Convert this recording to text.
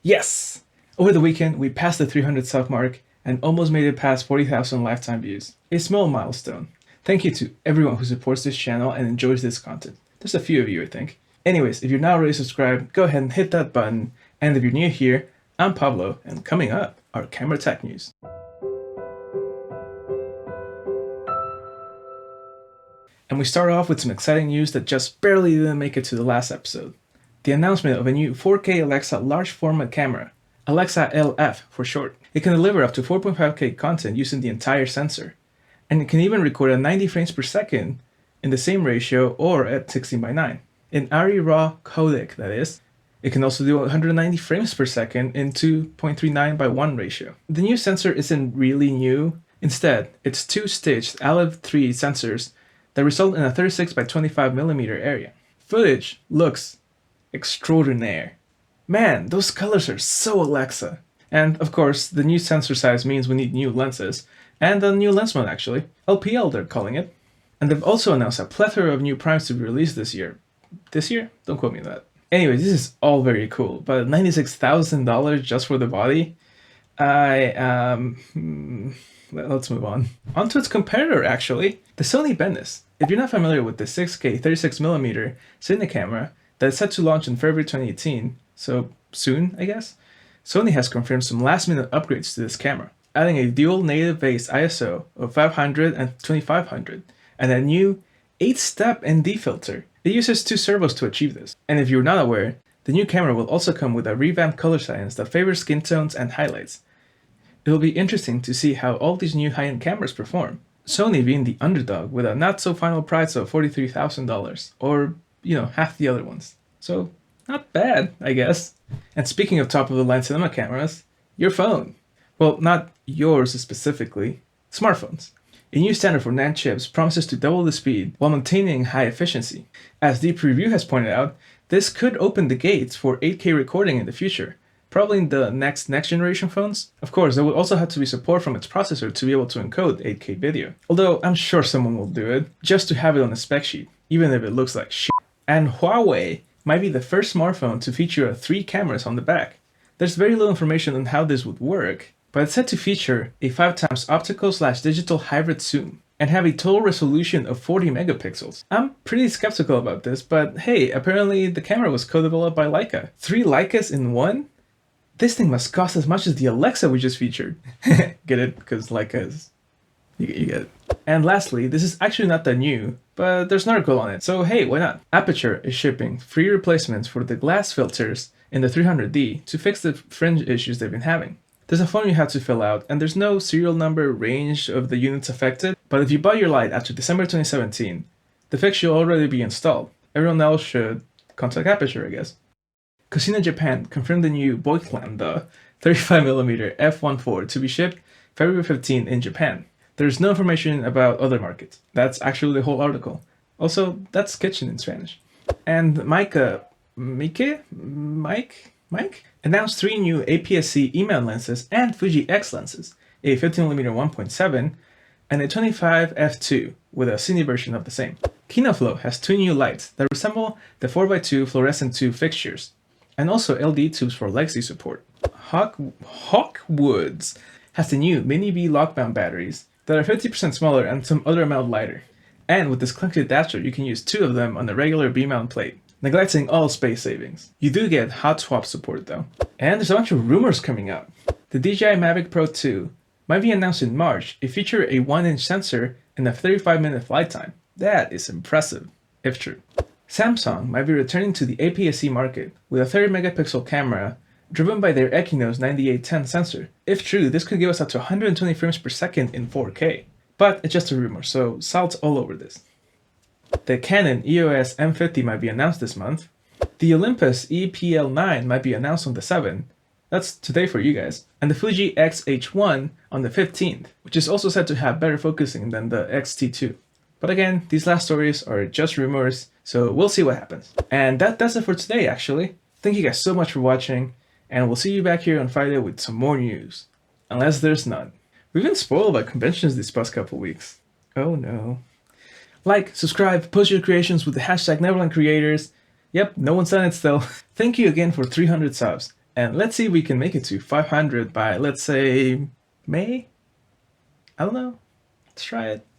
Yes! Over the weekend, we passed the 300 sub mark and almost made it past 40,000 lifetime views. A small milestone. Thank you to everyone who supports this channel and enjoys this content. There's a few of you, I think. Anyways, if you're not already subscribed, go ahead and hit that button. And if you're new here, I'm Pablo, and coming up are camera tech news. And we start off with some exciting news that just barely didn't make it to the last episode. The announcement of a new 4K Alexa large format camera, Alexa LF for short. It can deliver up to 4.5K content using the entire sensor. And it can even record at 90 frames per second in the same ratio or at 16:9. In Arri RAW codec, that is. It can also do 190 frames per second in 2.39:1 ratio. The new sensor isn't really new. Instead, it's two stitched ALEV3 sensors that result in a 36x25mm area. Footage looks extraordinaire. Man, those colors are so Alexa. And of course, the new sensor size means we need new lenses, and a new lens mount actually. LPL they're calling it. And they've also announced a plethora of new primes to be released this year. This year? Don't quote me on that. Anyway, this is all very cool, but $96,000 just for the body? Let's move on. Onto its competitor, actually, the Sony Bendis. If you're not familiar with the 6K 36mm Cine camera that is set to launch in February 2018, so soon, I guess, Sony has confirmed some last-minute upgrades to this camera, adding a dual native-based ISO of 500 and 2500, and a new 8-step ND filter. It uses two servos to achieve this. And if you're not aware, the new camera will also come with a revamped color science that favors skin tones and highlights. It will be interesting to see how all these new high-end cameras perform. Sony being the underdog with a not-so-final price of $43,000, or, half the other ones. So, not bad, I guess. And speaking of top-of-the-line cinema cameras, your phone. Well, not yours specifically, smartphones. A new standard for NAND chips promises to double the speed while maintaining high efficiency. As Deep Review has pointed out, this could open the gates for 8K recording in the future, probably in the next generation phones. Of course, there will also have to be support from its processor to be able to encode 8K video. Although I'm sure someone will do it, just to have it on a spec sheet, even if it looks like shit. And Huawei might be the first smartphone to feature 3 cameras on the back. There's very little information on how this would work, but it's said to feature a 5x optical/digital hybrid zoom and have a total resolution of 40 megapixels. I'm pretty skeptical about this, but hey, apparently the camera was co-developed by Leica. 3 Leicas in one? This thing must cost as much as the Alexa we just featured. Get it? Because Leica is... You get it. And lastly, this is actually not that new, but there's an article on it, so hey, why not? Aperture is shipping free replacements for the glass filters in the 300D to fix the fringe issues they've been having. There's a form you have to fill out, and there's no serial number range of the units affected, but if you buy your light after December 2017, the fix should already be installed. Everyone else should contact Aperture, I guess. Casino Japan confirmed the new Voiglander 35mm f1.4 to be shipped February 15 in Japan. There's no information about other markets. That's actually the whole article. Also, that's kitchen in Spanish. And Meike announced 3 new APS-C E-mount lenses and Fuji X lenses, a 15mm 1.7 and a 25 f2 with a cine version of the same. Kino Flo has 2 new lights that resemble the 4x2 fluorescent tube fixtures, and also LD tubes for legacy support. Hawkwoods has the new Mini B lockbound batteries that are 50% smaller and some other amount lighter. And with this clunky adapter, you can use 2 of them on the regular B-mount plate, neglecting all space savings. You do get hot swap support though. And there's a bunch of rumors coming up. The DJI Mavic Pro 2 might be announced in March. It features a 1-inch sensor and a 35-minute flight time. That is impressive, if true. Samsung might be returning to the APS-C market with a 30 megapixel camera driven by their Exynos 9810 sensor. If true, this could give us up to 120 frames per second in 4K. But it's just a rumor, so salt all over this. The Canon EOS M50 might be announced this month. The Olympus EPL9 might be announced on the 7th. That's today for you guys. And the Fuji X-H1 on the 15th, which is also said to have better focusing than the X-T2. But again, these last stories are just rumors, so we'll see what happens. And that's it for today, actually. Thank you guys so much for watching, and we'll see you back here on Friday with some more news. Unless there's none. We've been spoiled by conventions these past couple weeks. Oh no. Like, subscribe, post your creations with the hashtag NeverlandCreators. Yep, no one's done it still. Thank you again for 300 subs. And let's see if we can make it to 500 by, let's say, May? I don't know. Let's try it.